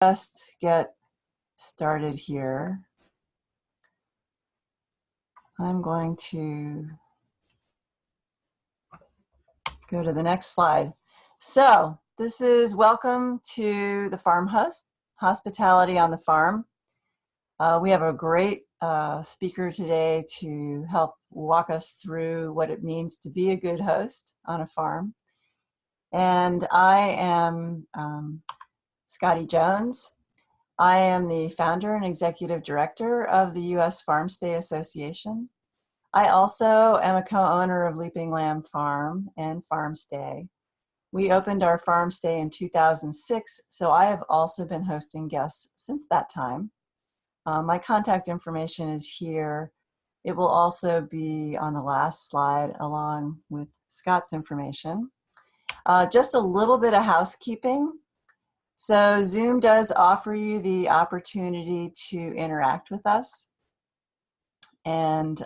Just get started here. I'm going to go to the next slide. So this is welcome to the Farm Host, Hospitality on the Farm. We have a great speaker today to help walk us through what it means to be a good host on a farm. And I am Scotty Jones. I am the founder and executive director of the U.S. Farm Stay Association. I also am a co-owner of Leaping Lamb Farm and Farm Stay. We opened our Farm Stay in 2006, so I have also been hosting guests since that time. My contact information is here. It will also be on the last slide along with Scott's information. Just a little bit of housekeeping. So Zoom does offer you the opportunity to interact with us. And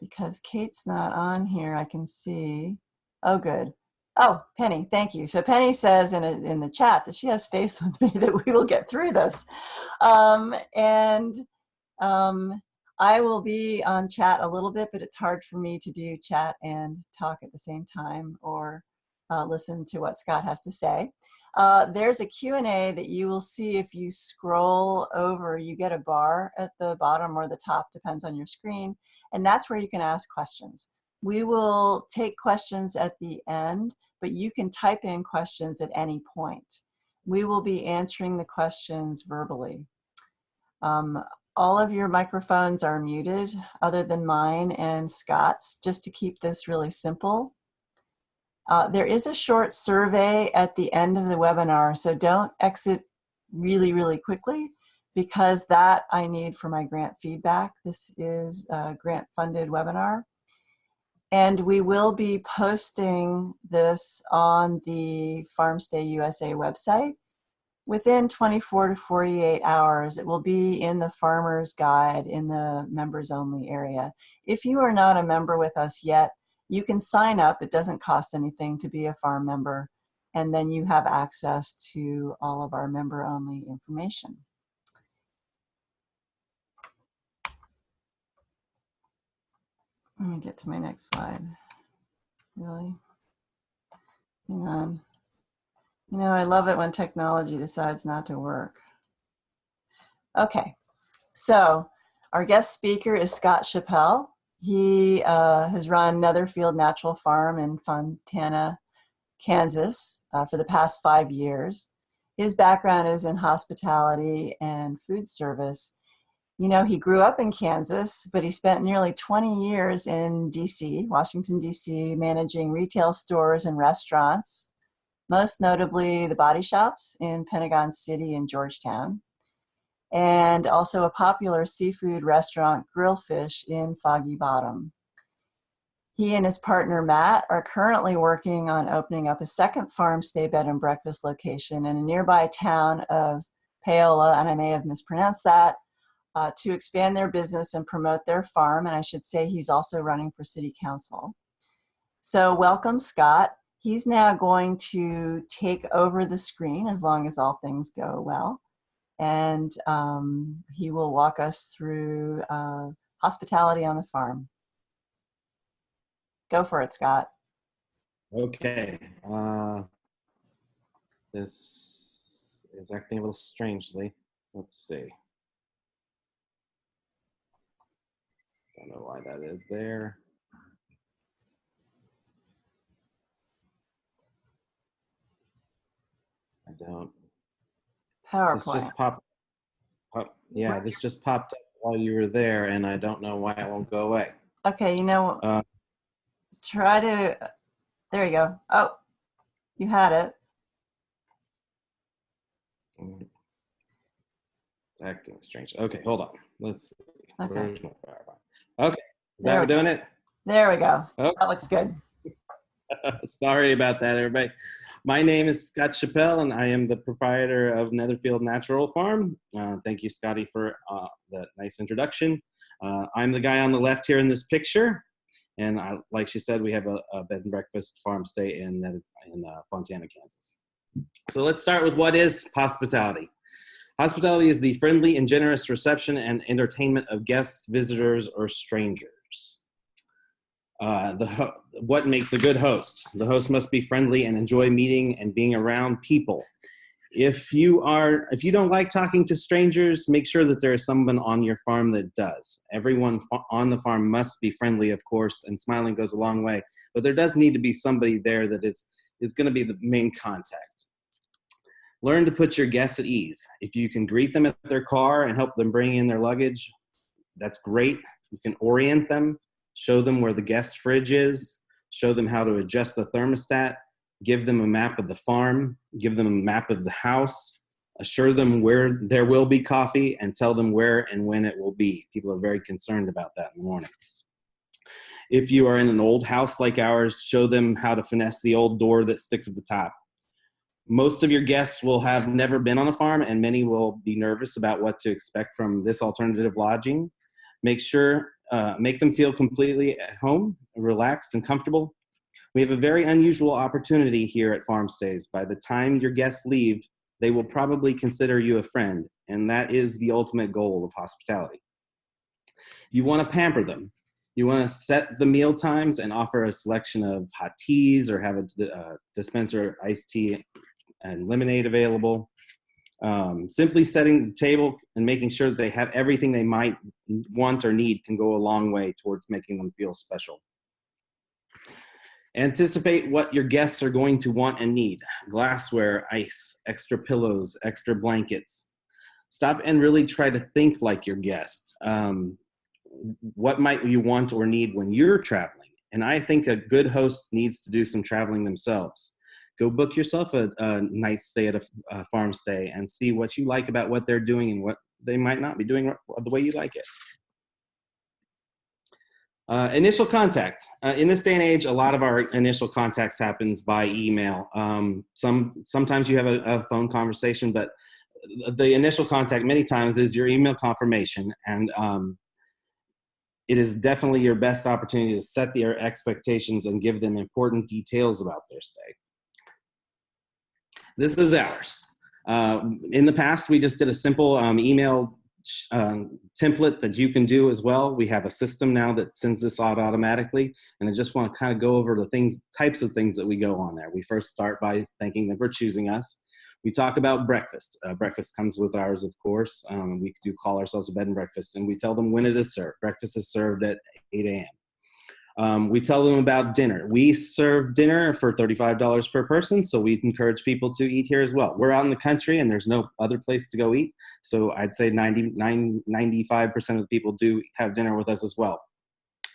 because Kate's not on here, I can see, oh, good. Oh, Penny, thank you. So Penny says in the chat that she has faith with me that we will get through this. I will be on chat a little bit, but it's hard for me to do chat and talk at the same time or listen to what Scott has to say. There's a Q&A that you will see if you scroll over. You get a bar at the bottom or the top, depends on your screen, and that's where you can ask questions. We will take questions at the end, but you can type in questions at any point. We will be answering the questions verbally. All of your microphones are muted other than mine and Scott's, just to keep this really simple. There is a short survey at the end of the webinar, so don't exit really quickly because that I need for my grant feedback. This is a grant-funded webinar. And we will be posting this on the Farm Stay USA website within 24 to 48 hours. It will be in the Farmer's Guide in the members only area. If you are not a member with us yet, you can sign up. It doesn't cost anything to be a farm member, and then you have access to all of our member-only information. Let me get to my next slide. Really? Hang on. You know, I love it when technology decides not to work. Okay, so our guest speaker is Scott Shappell. He has run Netherfield Natural Farm in Fontana, Kansas for the past 5 years. His background is in hospitality and food service. You know, he grew up in Kansas, but he spent nearly 20 years in DC, Washington, DC, managing retail stores and restaurants, most notably the Body Shops in Pentagon City and Georgetown, and also a popular seafood restaurant, Grillfish, in Foggy Bottom. He and his partner, Matt, are currently working on opening up a second farm stay bed and breakfast location in a nearby town of Paola, and I may have mispronounced that, to expand their business and promote their farm. And I should say he's also running for city council. So welcome, Scott. He's now going to take over the screen as long as all things go well. And he will walk us through hospitality on the farm. Go for it, Scott. Okay. This is acting a little strangely. Let's see. Don't know why that is there. I don't. PowerPoint. This just popped up. Yeah, this just popped up while you were there, and I don't know why it won't go away. Okay, you know, try to, there you go. Oh, you had it. It's acting strange. Okay, hold on. Let's see. Okay. Okay, is that we're doing it? There we go. Okay. That looks good. Sorry about that, everybody. My name is Scott Shappell, and I am the proprietor of Netherfield Natural Farm. Thank you, Scotty, for that nice introduction. I'm the guy on the left here in this picture, and like she said, we have a bed and breakfast farm stay in Fontana, Kansas. So let's start with what is hospitality. Hospitality is the friendly and generous reception and entertainment of guests, visitors, or strangers. What makes a good host? The host must be friendly and enjoy meeting and being around people. If you don't like talking to strangers, make sure that there is someone on your farm that does. Everyone on the farm must be friendly, of course, and smiling goes a long way. But there does need to be somebody there that is going to be the main contact. Learn to put your guests at ease. If you can greet them at their car and help them bring in their luggage, that's great. You can orient them, show them where the guest fridge is, show them how to adjust the thermostat, give them a map of the farm, give them a map of the house, assure them where there will be coffee, and tell them where and when it will be. People are very concerned about that in the morning. If you are in an old house like ours, show them how to finesse the old door that sticks at the top. Most of your guests will have never been on a farm, and many will be nervous about what to expect from this alternative lodging. Make them feel completely at home, relaxed, and comfortable. We have a very unusual opportunity here at Farm Stays. By the time your guests leave, they will probably consider you a friend, and that is the ultimate goal of hospitality. You want to pamper them. You want to set the meal times and offer a selection of hot teas or have a dispenser iced tea and lemonade available. Simply setting the table and making sure that they have everything they might want or need can go a long way towards making them feel special. Anticipate what your guests are going to want and need. Glassware, ice, extra pillows, extra blankets. Stop and really try to think like your guests. What might you want or need when you're traveling? And I think a good host needs to do some traveling themselves. Go book yourself a night stay at a farm stay and see what you like about what they're doing and what they might not be doing the way you like it. Initial contact. In this day and age, a lot of our initial contacts happens by email. Sometimes you have a phone conversation, but the initial contact many times is your email confirmation. And it is definitely your best opportunity to set their expectations and give them important details about their stay. This is ours. In the past, we just did a simple email template that you can do as well. We have a system now that sends this out automatically, and I just want to kind of go over the types of things that we go on there. We first start by thanking them for choosing us. We talk about breakfast. Breakfast comes with ours, of course. We do call ourselves a bed and breakfast, and we tell them when it is served. Breakfast is served at 8 a.m. We tell them about dinner. We serve dinner for $35 per person, so we encourage people to eat here as well. We're out in the country, and there's no other place to go eat, so I'd say 95% of the people do have dinner with us as well.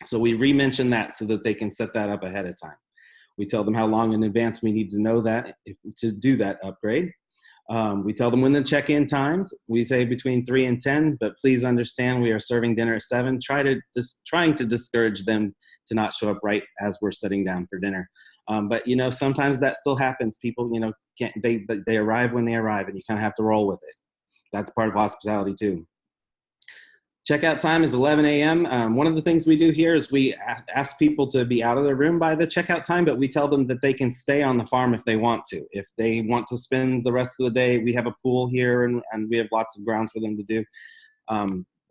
So we re-mention that so that they can set that up ahead of time. We tell them how long in advance we need to know that to do that upgrade. We tell them when the check-in times. We say between 3 and 10, but please understand we are serving dinner at 7. Trying to discourage them to not show up right as we're sitting down for dinner. But sometimes that still happens. People, they arrive when they arrive, and you kind of have to roll with it. That's part of hospitality too. Checkout time is 11 a.m. One of the things we do here is we ask people to be out of their room by the checkout time, but we tell them that they can stay on the farm if they want to. If they want to spend the rest of the day, we have a pool here and we have lots of grounds for them to do.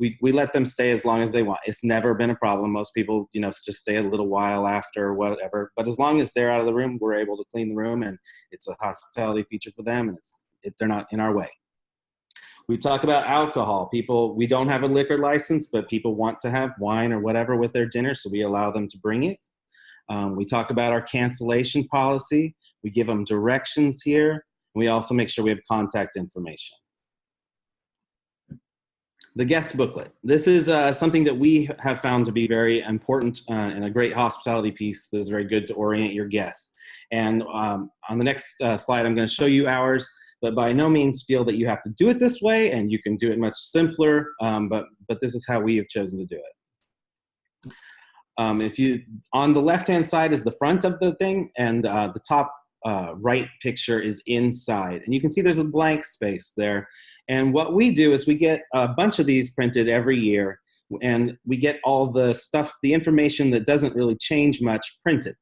We let them stay as long as they want. It's never been a problem. Most people, just stay a little while after or whatever. But as long as they're out of the room, we're able to clean the room, and it's a hospitality feature for them, and they're not in our way. We talk about alcohol. We don't have a liquor license, but people want to have wine or whatever with their dinner, so we allow them to bring it. We talk about our cancellation policy. We give them directions here. We also make sure we have contact information. The guest booklet. This is something that we have found to be very important and a great hospitality piece that is very good to orient your guests. And on the next slide, I'm going to show you ours. But by no means feel that you have to do it this way, and you can do it much simpler, but this is how we have chosen to do it. On the left-hand side is the front of the thing, and the top right picture is inside. And you can see there's a blank space there. And what we do is we get a bunch of these printed every year, and we get all the stuff, the information that doesn't really change much printed.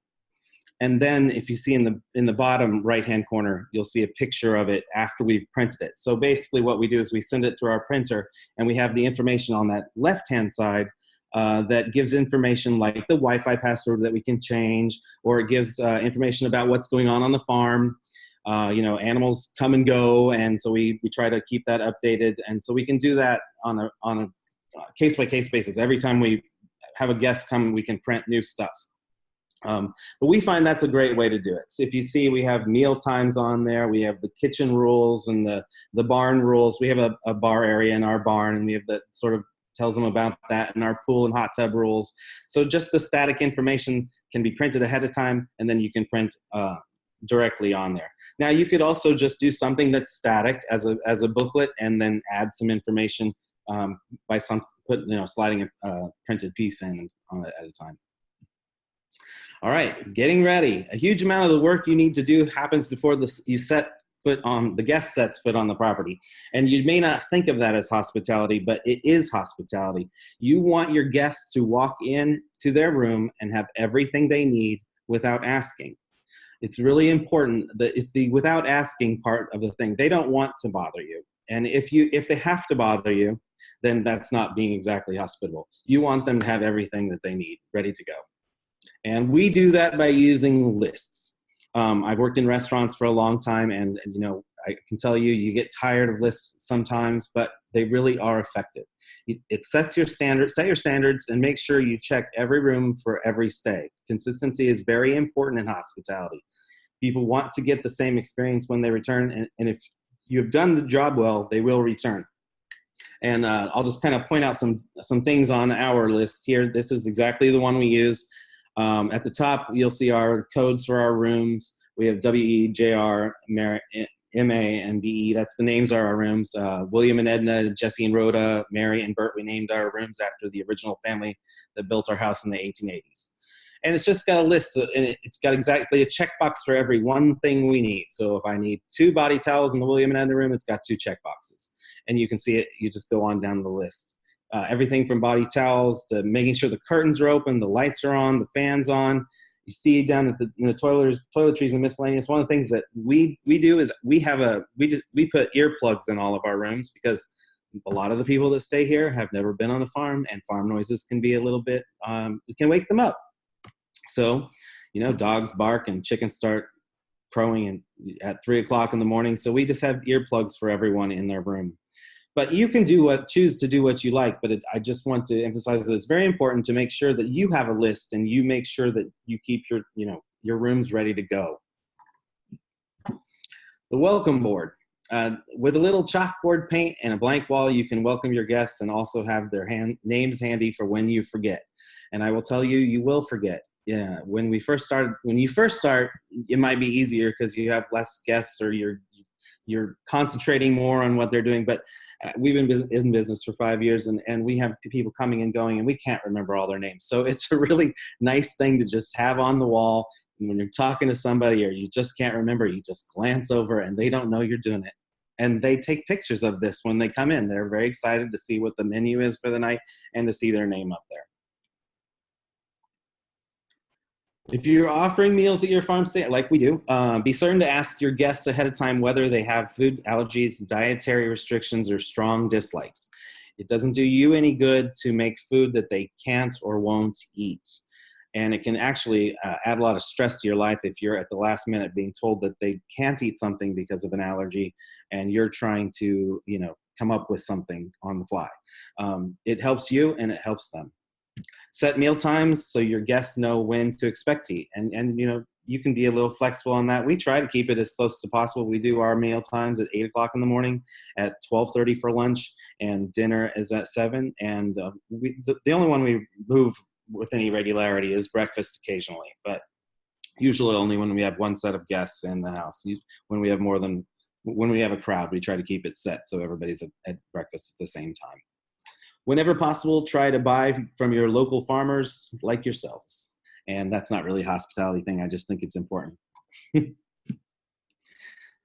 And then if you see in the bottom right-hand corner, you'll see a picture of it after we've printed it. So basically what we do is we send it through our printer, and we have the information on that left-hand side that gives information like the Wi-Fi password that we can change, or it gives information about what's going on the farm. Animals come and go, and so we try to keep that updated. And so we can do that on a case-by-case basis. Every time we have a guest come, we can print new stuff. But we find that's a great way to do it. So if you see, we have meal times on there. We have the kitchen rules and the barn rules. We have a bar area in our barn, and we have that sort of tells them about that, and our pool and hot tub rules. So just the static information can be printed ahead of time, and then you can print directly on there. Now you could also just do something that's static as a booklet, and then add some information by sliding a printed piece in on it at a time. All right, getting ready. A huge amount of the work you need to do happens before the guest sets foot on the property. And you may not think of that as hospitality, but it is hospitality. You want your guests to walk in to their room and have everything they need without asking. It's really important that it's the without asking part of the thing. They don't want to bother you. And if they have to bother you, then that's not being exactly hospitable. You want them to have everything that they need ready to go. And we do that by using lists. I've worked in restaurants for a long time, and I can tell you get tired of lists sometimes, but they really are effective. It sets your standards, set your standards, and make sure you check every room for every stay. Consistency is very important in hospitality. People want to get the same experience when they return, and if you've done the job well, they will return. And I'll just kind of point out some things on our list here. This is exactly the one we use. At the top, you'll see our codes for our rooms. We have WE, JR, MA, and BE. That's the names of our rooms. William and Edna, Jesse and Rhoda, Mary and Bert. We named our rooms after the original family that built our house in the 1880s. And it's just got a list, and it's got exactly a checkbox for every one thing we need. So if I need 2 body towels in the William and Edna room, it's got 2 checkboxes. And you can see it, you just go on down the list. Everything from body towels to making sure the curtains are open, the lights are on, the fan's on. You see down at in the toiletries and miscellaneous. One of the things that we do is we put earplugs in all of our rooms, because a lot of the people that stay here have never been on a farm, and farm noises can be a little bit, it can wake them up. So, dogs bark and chickens start crowing at 3 o'clock in the morning. So we just have earplugs for everyone in their room. But you can choose to do what you like. But I just want to emphasize that it's very important to make sure that you have a list, and you make sure that you keep your rooms ready to go. The welcome board. With a little chalkboard paint and a blank wall, you can welcome your guests and also have their names handy for when you forget. And I will tell you, you will forget. Yeah, when you first start, it might be easier because you have less guests, or you're concentrating more on what they're doing. But we've been in business for 5 years, and we have people coming and going, and we can't remember all their names. So it's a really nice thing to just have on the wall. And when you're talking to somebody or you just can't remember, you just glance over and they don't know you're doing it. And they take pictures of this when they come in. They're very excited to see what the menu is for the night and to see their name up there. If you're offering meals at your farm stay, like we do, be certain to ask your guests ahead of time whether they have food allergies, dietary restrictions, or strong dislikes. It doesn't do you any good to make food that they can't or won't eat. And it can actually add a lot of stress to your life if you're at the last minute being told that they can't eat something because of an allergy, and you're trying to, come up with something on the fly. It helps you and it helps them. Set meal times so your guests know when to expect to eat. And you can be a little flexible on that. We try to keep it as close to possible. We do our meal times at 8 o'clock in the morning, at 12:30 for lunch, and dinner is at 7. And the only one we move with any regularity is breakfast occasionally, but usually only when we have one set of guests in the house. When we have a crowd, we try to keep it set so everybody's at breakfast at the same time. Whenever possible, try to buy from your local farmers like yourselves. And that's not really a hospitality thing. I just think it's important.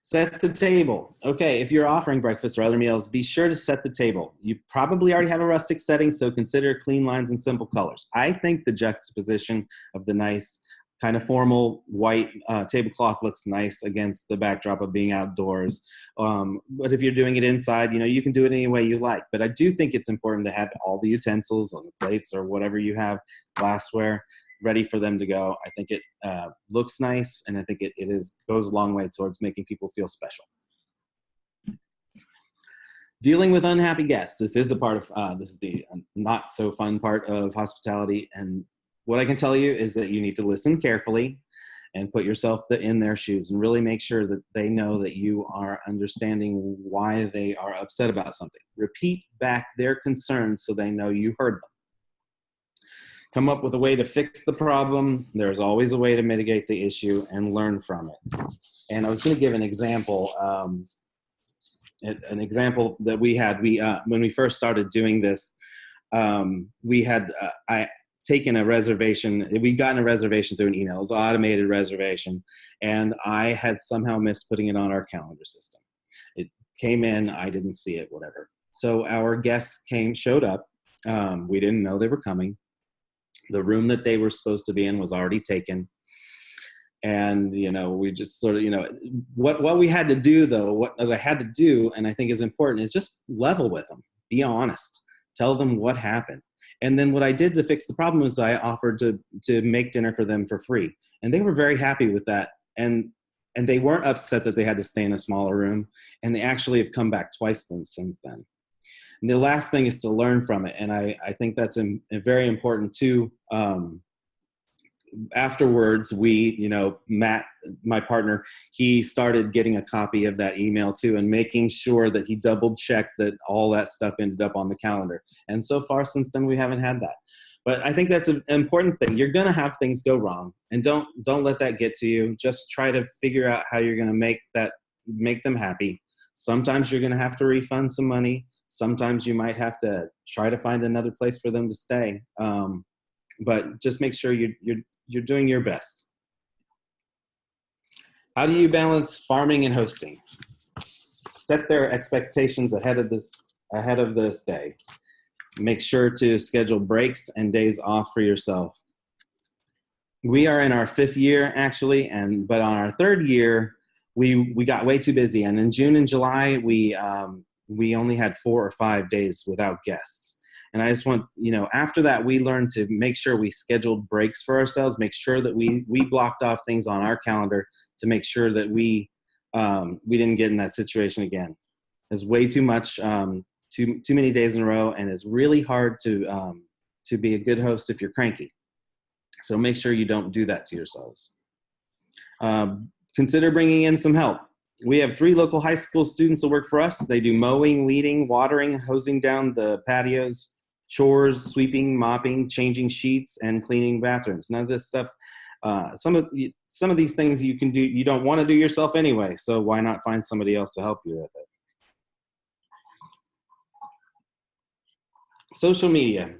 Set the table. Okay, if you're offering breakfast or other meals, be sure to set the table. You probably already have a rustic setting, so consider clean lines and simple colors. I think the juxtaposition of the nice kind of formal white tablecloth looks nice against the backdrop of being outdoors. But if you're doing it inside, you can do it any way you like. But I do think it's important to have all the utensils on the plates or whatever you have, glassware, ready for them to go. I think it looks nice, and I think it goes a long way towards making people feel special. Dealing with unhappy guests. This is a part of, this is the not so fun part of hospitality. And what I can tell you is that you need to listen carefully and put yourself in their shoes and really make sure that they know that you are understanding why they are upset about something. Repeat back their concerns so they know you heard them. Come up with a way to fix the problem. There's always a way to mitigate the issue and learn from it. And I was going to give an example. An example that we had, when we first started doing this, we had taken a reservation. We'd gotten a reservation through an email. It was an automated reservation, and I had somehow missed putting it on our calendar system. It came in, I didn't see it, whatever. So our guests showed up. We didn't know they were coming. The room that they were supposed to be in was already taken. And, we just sort of, what we had to do, though, what I had to do, and I think is important, is just level with them. Be honest. Tell them what happened. And then what I did to fix the problem was I offered to make dinner for them for free. And they were very happy with that. And they weren't upset that they had to stay in a smaller room. And they actually have come back twice since then. And the last thing is to learn from it. And I think that's very important too. Afterwards, Matt, my partner, he started getting a copy of that email too and making sure that he double checked that all that stuff ended up on the calendar. And so far since then, we haven't had that. But I think that's an important thing. You're going to have things go wrong, and don't let that get to you. Just try to figure out how you're going to make them happy. Sometimes you're going to have to refund some money. Sometimes you might have to try to find another place for them to stay. But just make sure you're doing your best. How do you balance farming and hosting? Set their expectations ahead of the stay. Make sure to schedule breaks and days off for yourself. We are in our 5th year actually, but on our 3rd year, we got way too busy. And in June and July, we only had 4 or 5 days without guests. And I just want, after that, we learned to make sure we scheduled breaks for ourselves, make sure that we blocked off things on our calendar to make sure that we didn't get in that situation again. There's way too much, too many days in a row, and it's really hard to be a good host if you're cranky. So make sure you don't do that to yourselves. Consider bringing in some help. We have 3 local high school students that work for us. They do mowing, weeding, watering, hosing down the patios, chores, sweeping, mopping, changing sheets, and cleaning bathrooms. None of this stuff, some of these things you can do, you don't want to do yourself anyway, so why not find somebody else to help you with it? Social media.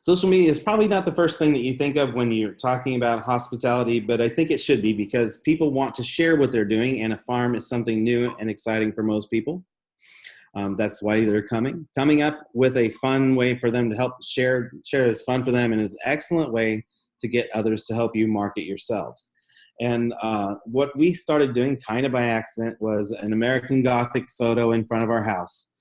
Social media is probably not the first thing that you think of when you're talking about hospitality, but I think it should be, because people want to share what they're doing, and a farm is something new and exciting for most people. That's why they're coming up with a fun way for them to help share is fun for them, and is an excellent way to get others to help you market yourselves. And what we started doing kind of by accident was an American Gothic photo in front of our house.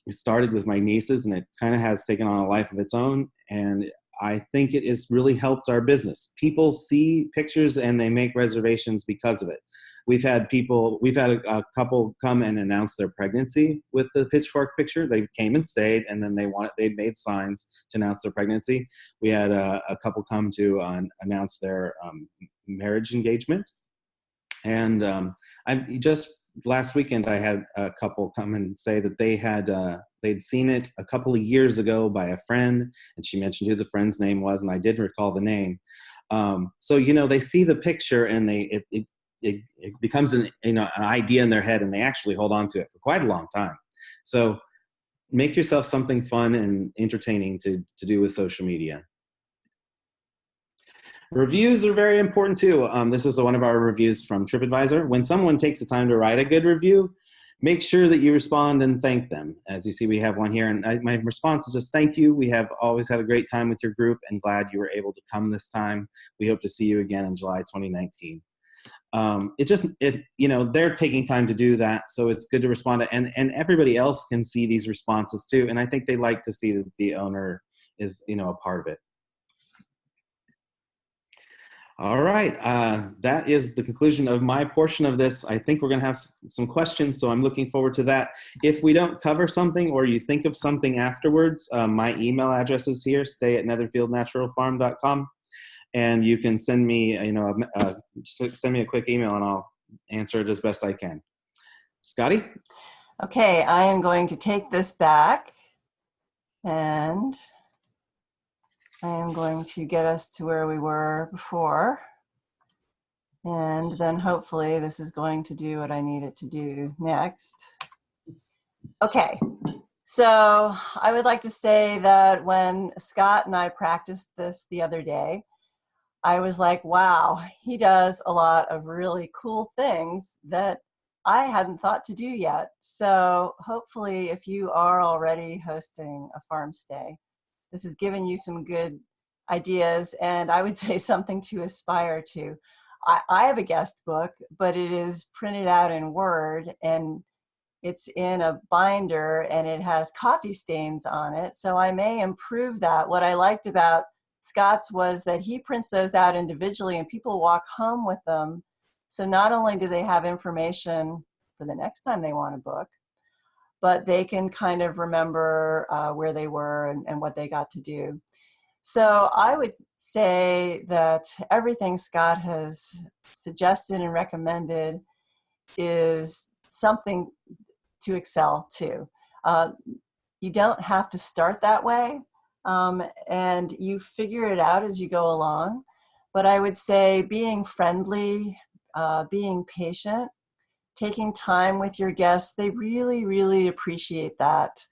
We started with my nieces, and it kind of has taken on a life of its own. And I think it has really helped our business. People see pictures and they make reservations because of it. We've had a couple come and announce their pregnancy with the pitchfork picture. They came and stayed, and then they made signs to announce their pregnancy. We had a couple come to announce their marriage engagement. And last weekend, I had a couple come and say that they'd seen it a couple of years ago by a friend, and she mentioned who the friend's name was, and I did recall the name. So they see the picture, and it becomes an idea in their head, and they actually hold on to it for quite a long time. So make yourself something fun and entertaining to do with social media. Reviews are very important too. This is one of our reviews from TripAdvisor. When someone takes the time to write a good review, make sure that you respond and thank them. As you see, we have one here, and my response is just thank you. We have always had a great time with your group and glad you were able to come this time. We hope to see you again in July 2019. They're taking time to do that, so it's good to respond to, and everybody else can see these responses too, and I think they like to see that the owner is a part of it. All right, that is the conclusion of my portion of this. I think we're going to have some questions, so I'm looking forward to that. If we don't cover something or you think of something afterwards, my email address is here, stay@netherfieldnaturalfarm.com, and you can send me, just send me a quick email and I'll answer it as best I can. Scotty? Okay, I am going to take this back and I am going to get us to where we were before. And then hopefully this is going to do what I need it to do next. Okay, so I would like to say that when Scott and I practiced this the other day, I was like, wow, he does a lot of really cool things that I hadn't thought to do yet. So hopefully if you are already hosting a farm stay, this has given you some good ideas, and I would say something to aspire to. I have a guest book, but it is printed out in Word, and it's in a binder, and it has coffee stains on it, so I may improve that. What I liked about Scott's was that he prints those out individually, and people walk home with them. So not only do they have information for the next time they want to book, but they can kind of remember where they were and what they got to do. So I would say that everything Scott has suggested and recommended is something to excel to. You don't have to start that way, and you figure it out as you go along. But I would say being friendly, being patient, taking time with your guests, they really, really appreciate that.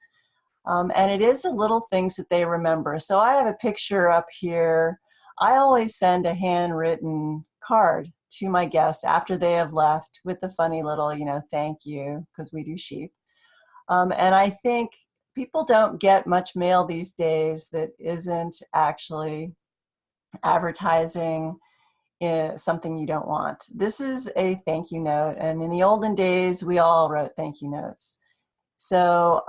And it is the little things that they remember. So I have a picture up here. I always send a handwritten card to my guests after they have left with the funny little, thank you, because we do sheep. And I think people don't get much mail these days that isn't actually advertising something you don't want. This is a thank you note, and in the olden days, we all wrote thank you notes. So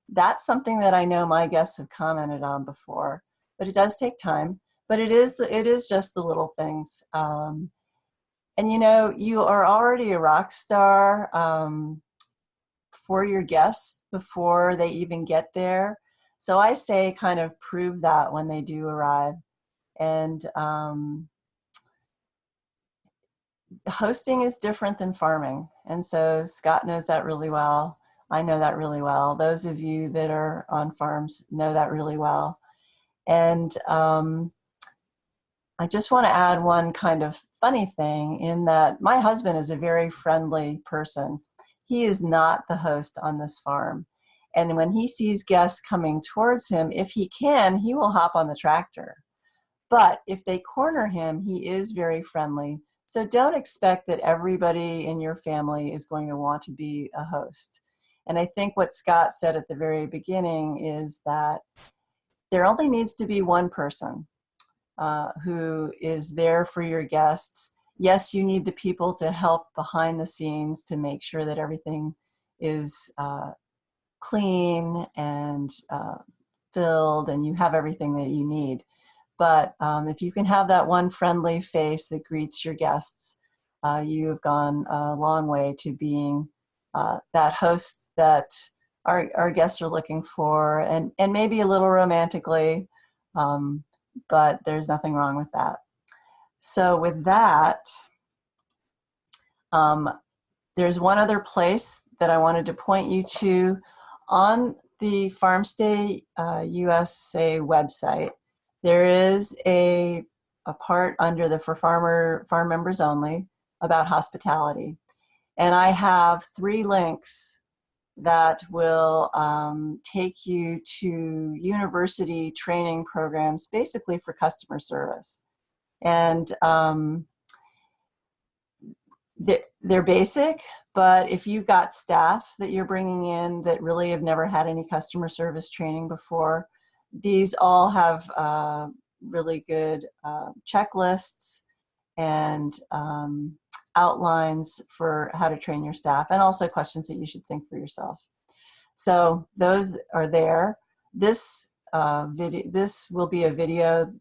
that's something that I know my guests have commented on before, but it does take time. But it is just the little things. And you are already a rock star for your guests before they even get there. So I say kind of prove that when they do arrive. And hosting is different than farming. And so Scott knows that really well. I know that really well. Those of you that are on farms know that really well. And I just want to add one kind of funny thing in that my husband is a very friendly person. He is not the host on this farm. And when he sees guests coming towards him, if he can, he will hop on the tractor. But if they corner him, he is very friendly. So don't expect that everybody in your family is going to want to be a host. And I think what Scott said at the very beginning is that there only needs to be one person who is there for your guests. Yes, you need the people to help behind the scenes to make sure that everything is clean and filled and you have everything that you need. But if you can have that one friendly face that greets your guests, you have gone a long way to being that host that our guests are looking for, and maybe a little romantically, but there's nothing wrong with that. So with that, there's one other place that I wanted to point you to. On the Farmstay USA website, there is a part under the farm members only about hospitality. And I have 3 links that will take you to university training programs, basically for customer service. And they're basic, But if you've got staff that you're bringing in that really have never had any customer service training before, these all have really good checklists and outlines for how to train your staff, and also questions that you should think for yourself. So those are there. This this will be a video,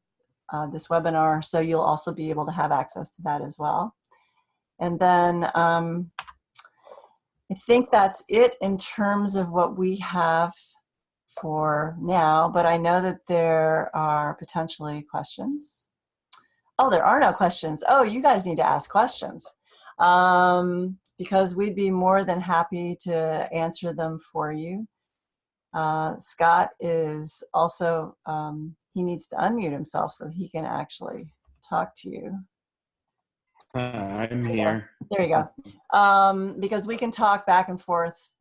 this webinar, so you'll also be able to have access to that as well. And then I think that's it in terms of what we have for now, but I know that there are potentially questions. Oh, there are no questions. Oh, you guys need to ask questions, because we'd be more than happy to answer them for you. Scott is also, he needs to unmute himself so he can actually talk to you. I'm here. There you go. Because we can talk back and forth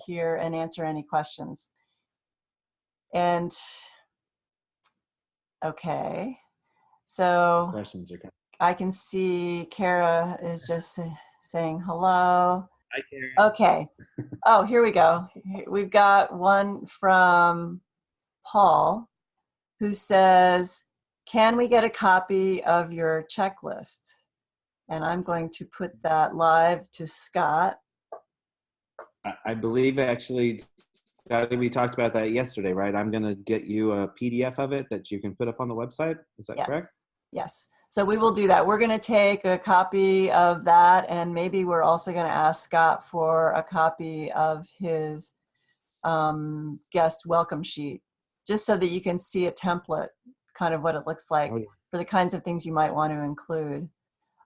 here and answer any questions. And okay, so Questions are coming. I can see Kara is just saying hello. Hi, Karen. Okay. Oh, here we go. We've got one from Paul who says, can we get a copy of your checklist? And I'm going to put that live to Scott. I believe actually, Scotty, we talked about that yesterday, right? I'm going to get you a PDF of it that you can put up on the website. Is that correct? Yes. So we will do that. We're going to take a copy of that, and maybe we're also going to ask Scott for a copy of his guest welcome sheet, just so that you can see a template, kind of what it looks like for the kinds of things you might want to include.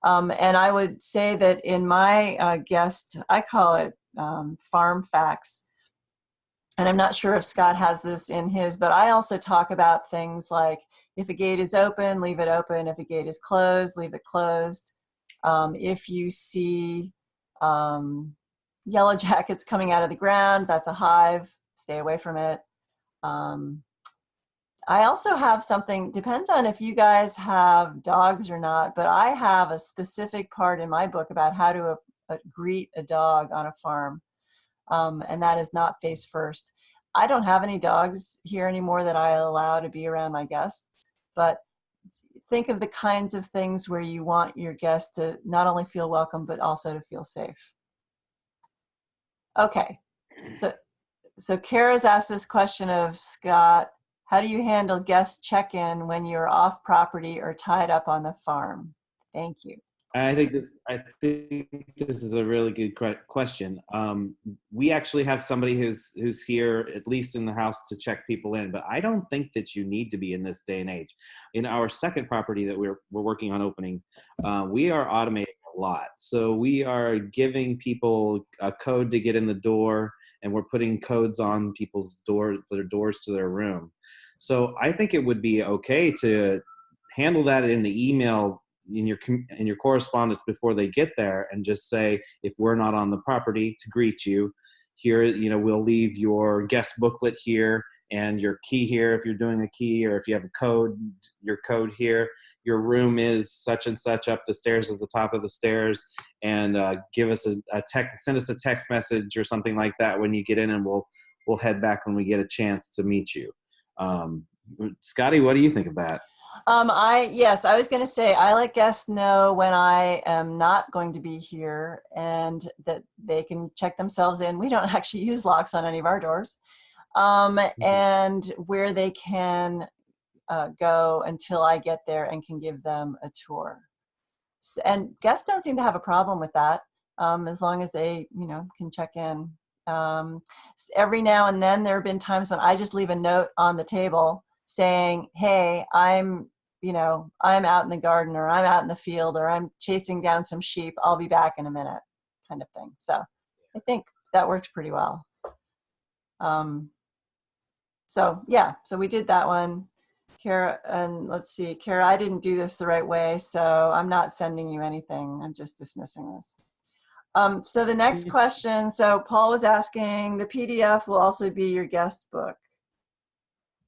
And I would say that in my guest, I call it farm facts. And I'm not sure if Scott has this in his, but I also talk about things like, if a gate is open, leave it open. If a gate is closed, leave it closed. If you see yellow jackets coming out of the ground, that's a hive, stay away from it. I also have something, depends on if you guys have dogs or not, but I have a specific part in my book about how to greet a dog on a farm. And that is not face first. I don't have any dogs here anymore that I allow to be around my guests, but think of the kinds of things where you want your guests to not only feel welcome, but also to feel safe. Okay, so Kara's asked this question of Scott, how do you handle guest check-in when you're off property or tied up on the farm? Thank you. I think this is a really good question. We actually have somebody who's here, at least in the house, to check people in, but I don't think that you need to be in this day and age. In our second property that we're working on opening, we are automating a lot. So we are giving people a code to get in the door, and we're putting codes on people's doors to their room. So I think it would be okay to handle that in the email, in your correspondence before they get there, and just say, if we're not on the property to greet you here, we'll leave your guest booklet here and your key here if you're doing a key, or if you have a code, your code here. Your room is such and such up the stairs at the top of the stairs, and give us send us a text message or something like that when you get in, and we'll head back when we get a chance to meet you. Scotty, what do you think of that? Yes, I was going to say, I let guests know when I am not going to be here, and that they can check themselves in. We don't actually use locks on any of our doors, and where they can go until I get there and can give them a tour. And guests don't seem to have a problem with that, as long as they, can check in. Every now and then there have been times when I just leave a note on the table saying, hey, I'm out in the garden, or I'm out in the field, or I'm chasing down some sheep. I'll be back in a minute, kind of thing. So I think that works pretty well. So we did that one. Kara, and let's see, Kara, I didn't do this the right way, so I'm not sending you anything. I'm just dismissing this. So the next question, so Paul was asking, the PDF will also be your guest book.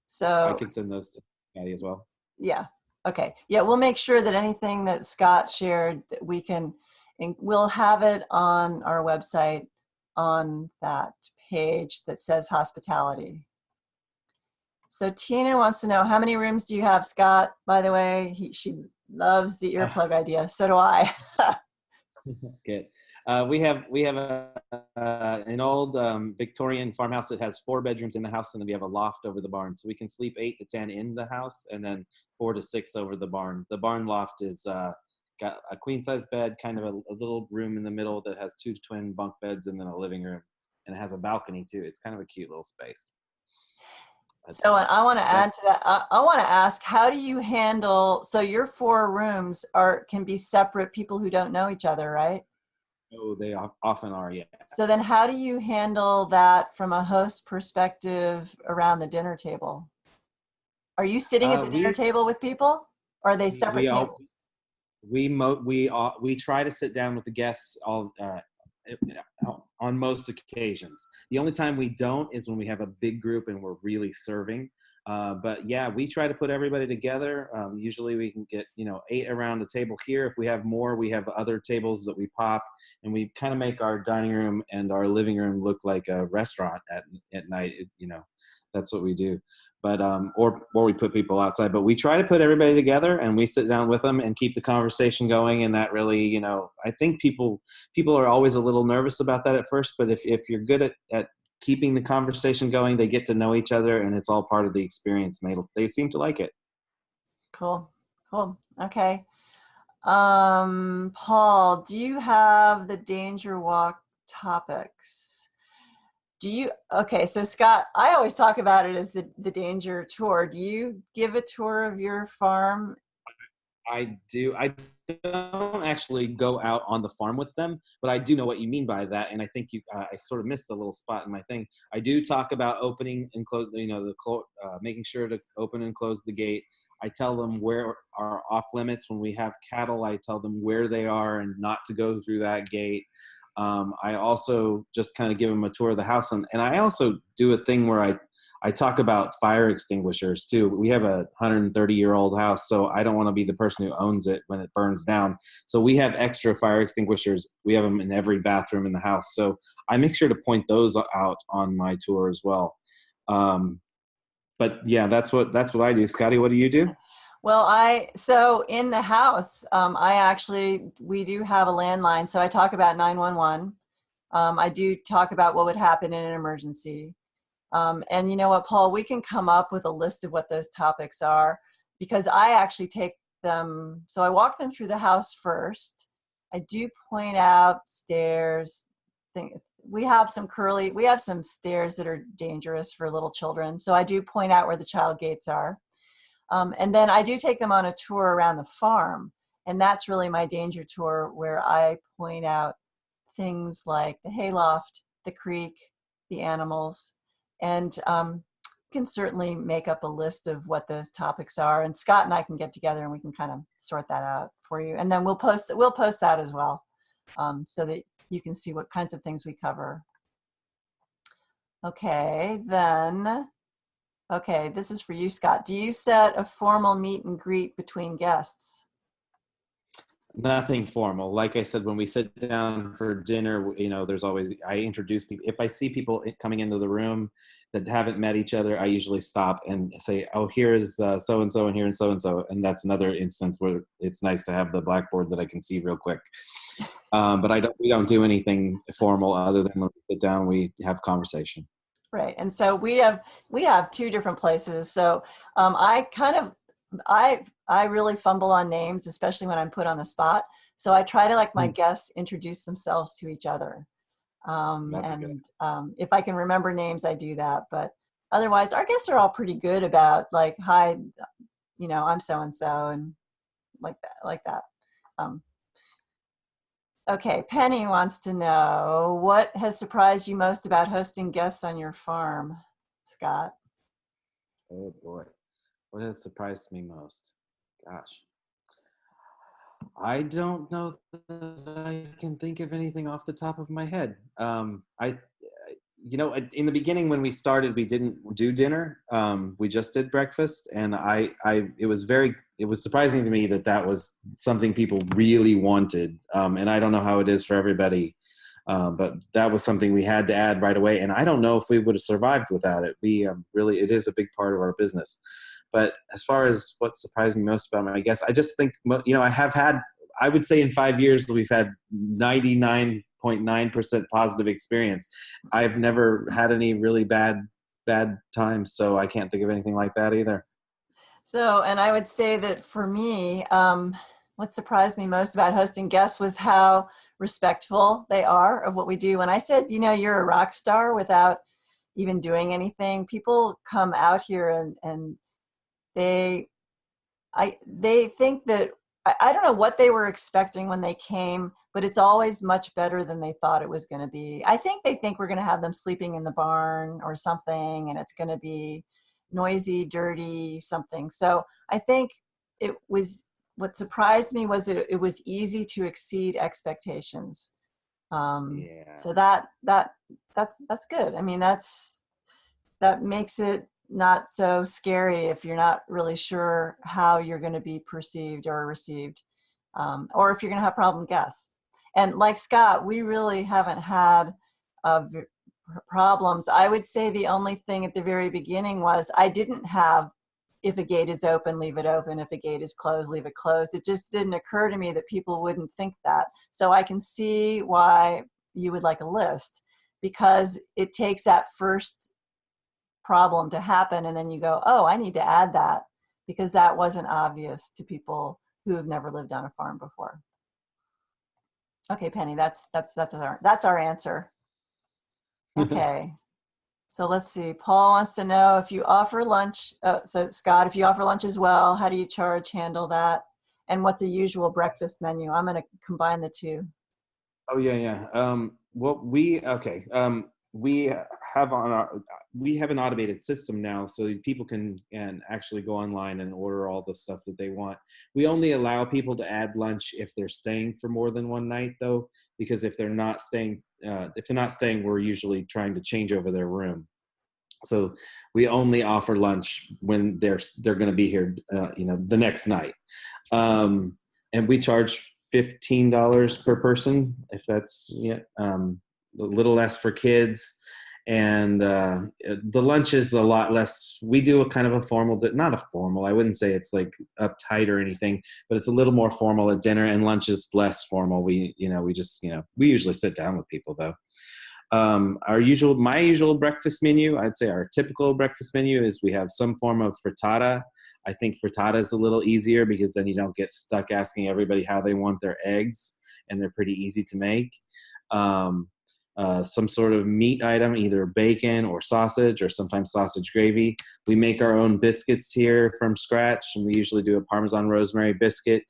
So I can send those to Patty as well. Yeah. Okay. Yeah, we'll make sure that anything that Scott shared, that we can and we'll have it on our website on that page that says hospitality. So Tina wants to know, how many rooms do you have, Scott? By the way, she loves the earplug idea. So do I. Good. We have an old Victorian farmhouse that has 4 bedrooms in the house, and then we have a loft over the barn, so we can sleep 8 to 10 in the house, and then 4 to 6 over the barn. The barn loft is got a queen size bed, kind of a little room in the middle that has 2 twin bunk beds, and then a living room, and it has a balcony too. It's kind of a cute little space. So I want to add to that. I want to ask, how do you handle, so your 4 rooms can be separate people who don't know each other, right? Oh, they often are, yeah. So then how do you handle that from a host perspective around the dinner table? Are you sitting at the dinner table with people, or are they separate tables? We try to sit down with the guests all on most occasions. The only time we don't is when we have a big group and we're really serving. But yeah, we try to put everybody together. Usually we can get 8 around the table here. If we have more, we have other tables that we pop, and we kind of make our dining room and our living room look like a restaurant at night. That's what we do. But or we put people outside. But we try to put everybody together, and we sit down with them and keep the conversation going. And that really, I think people are always a little nervous about that at first. But if you're good at keeping the conversation going, they get to know each other, and it's all part of the experience, and they seem to like it. Cool. Okay. Paul, do you have the Danger Walk topics? Okay, so Scott, I always talk about it as the Danger Tour. Do you give a tour of your farm? I do. I don't actually go out on the farm with them, but I do know what you mean by that. And I think I sort of missed a little spot in my thing. I do talk about opening and close, making sure to open and close the gate. I tell them where are off limits. When we have cattle, I tell them where they are and not to go through that gate. I also just kind of give them a tour of the house. And I also do a thing where I talk about fire extinguishers too. We have a 130-year-old house, so I don't want to be the person who owns it when it burns down. So we have extra fire extinguishers. We have them in every bathroom in the house. So I make sure to point those out on my tour as well. But yeah, that's what I do. Scotty, what do you do? Well, so in the house, we do have a landline. So I talk about 911. I do talk about what would happen in an emergency. And you know what, Paul, we can come up with a list of what those topics are, because I actually take them. So I walk them through the house first. I do point out stairs. We have some stairs that are dangerous for little children. So I do point out where the child gates are. And then I do take them on a tour around the farm. And that's really my danger tour, where I point out things like the hayloft, the creek, the animals. And can certainly make up a list of what those topics are. And Scott and I can get together and we can kind of sort that out for you. And then we'll post that as well, so that you can see what kinds of things we cover. Okay, this is for you, Scott. Do you set a formal meet and greet between guests? Nothing formal. Like I said, when we sit down for dinner, there's always, I introduce people. If I see people coming into the room that haven't met each other, I usually stop and say, oh, here's so-and-so and here and so-and-so. And that's another instance where it's nice to have the blackboard that I can see real quick. But we don't do anything formal other than when we sit down, we have conversation. Right. And so we have 2 different places. So I really fumble on names, especially when I'm put on the spot. So I try to let my guests introduce themselves to each other. If I can remember names, I do that. But otherwise, our guests are all pretty good about like, hi, I'm so-and-so, and like that. Okay, Penny wants to know, what has surprised you most about hosting guests on your farm, Scott? Oh boy, what has surprised me most? Gosh, I don't know that I can think of anything off the top of my head. In the beginning when we started, we didn't do dinner. We just did breakfast, and it it was surprising to me that that was something people really wanted. And I don't know how it is for everybody, but that was something we had to add right away. And I don't know if we would have survived without it. We really, it is a big part of our business. But as far as what surprised me most about my guests, I just think, I have had, I would say in 5 years, we've had 99.9% positive experience. I've never had any really bad times. So I can't think of anything like that either. So, and I would say that for me, what surprised me most about hosting guests was how respectful they are of what we do. When I said, you're a rock star without even doing anything, people come out here and they think that, I don't know what they were expecting when they came, but it's always much better than they thought it was going to be. I think they think we're going to have them sleeping in the barn or something, and it's going to be noisy, dirty, something. So I think what surprised me was it was easy to exceed expectations. Yeah. So that's good. I mean, that makes it not so scary if you're not really sure how you're going to be perceived or received, or if you're going to have problem guests. And like Scott, we really haven't had problems. I would say the only thing at the very beginning was I didn't have, if a gate is open, leave it open. If a gate is closed, leave it closed. It just didn't occur to me that people wouldn't think that. So I can see why you would like a list, because it takes that first problem to happen and then you go, oh, I need to add that because that wasn't obvious to people who have never lived on a farm before. Okay, Penny, that's our answer. Okay, so let's see. Paul wants to know if you offer lunch. So Scott, if you offer lunch as well, how do you handle that, and what's a usual breakfast menu? I'm going to combine the two. Oh yeah. We have we have an automated system now, so people can actually go online and order all the stuff that they want. We only allow people to add lunch if they're staying for more than one night, though, because if they're not staying, we're usually trying to change over their room. So we only offer lunch when they're going to be here, the next night, and we charge $15 per person, if that's a little less for kids. And the lunch is a lot less. We do a kind of a formal, not a formal, I wouldn't say it's like uptight or anything, but it's a little more formal at dinner, and lunch is less formal. We usually sit down with people though. My usual breakfast menu, I'd say our typical breakfast menu is we have some form of frittata. I think frittata is a little easier because then you don't get stuck asking everybody how they want their eggs, and they're pretty easy to make. Some sort of meat item, either bacon or sausage, or sometimes sausage gravy. We make our own biscuits here from scratch, and we usually do a Parmesan rosemary biscuit.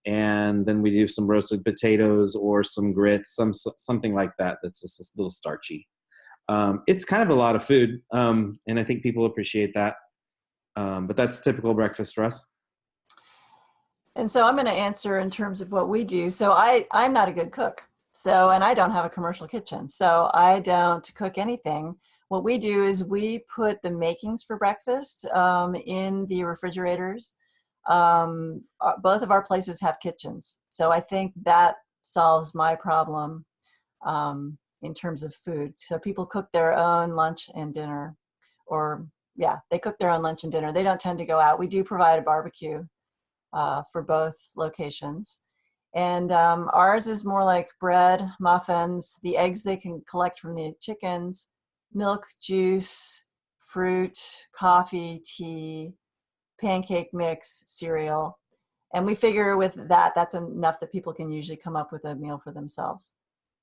And then we do some roasted potatoes or some grits, something like that that's just a little starchy. It's kind of a lot of food, and I think people appreciate that. But that's typical breakfast for us. And so I'm going to answer in terms of what we do. So I'm not a good cook. And I don't have a commercial kitchen. So I don't cook anything. What we do is we put the makings for breakfast in the refrigerators. Both of our places have kitchens. So I think that solves my problem in terms of food. So people cook their own lunch and dinner, they cook their own lunch and dinner. They don't tend to go out. We do provide a barbecue for both locations. And ours is more like bread, muffins, the eggs they can collect from the chickens, milk, juice, fruit, coffee, tea, pancake mix, cereal. And we figure with that, that's enough that people can usually come up with a meal for themselves.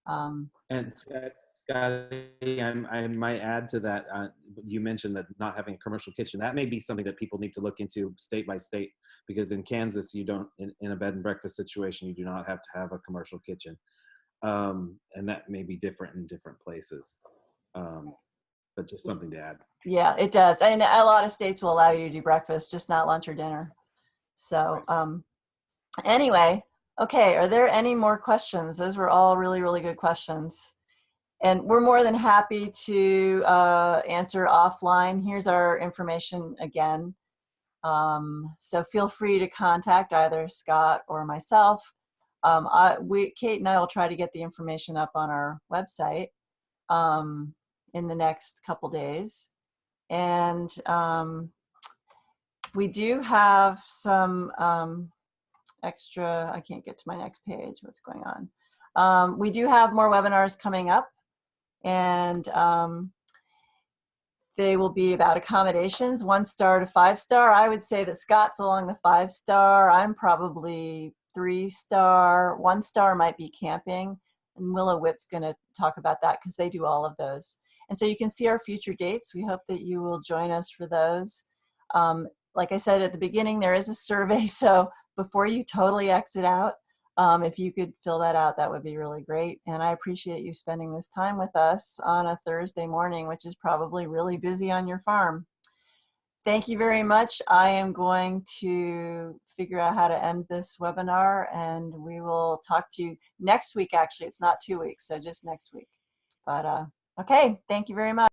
And Scotty, I might add to that. You mentioned that not having a commercial kitchen. That may be something that people need to look into state by state, because in Kansas, you don't, in a bed and breakfast situation, you do not have to have a commercial kitchen. And that may be different in different places. But just something to add. Yeah, it does. And a lot of states will allow you to do breakfast, just not lunch or dinner. So anyway, okay, are there any more questions? Those were all really, really good questions. And we're more than happy to answer offline. Here's our information again. So feel free to contact either Scott or myself. Kate and I will try to get the information up on our website in the next couple days. And we do have some extra, I can't get to my next page, what's going on? We do have more webinars coming up, and they will be about accommodations, 1-star to 5-star. I would say that Scott's along the 5-star. I'm probably 3-star. 1-star might be camping. And Willow Witt's going to talk about that because they do all of those. And so you can see our future dates. We hope that you will join us for those. Like I said at the beginning, there is a survey. So before you totally exit out, if you could fill that out, that would be really great. And I appreciate you spending this time with us on a Thursday morning, which is probably really busy on your farm. Thank you very much. I am going to figure out how to end this webinar, and we will talk to you next week. Actually, it's not 2 weeks, so just next week. But okay, thank you very much.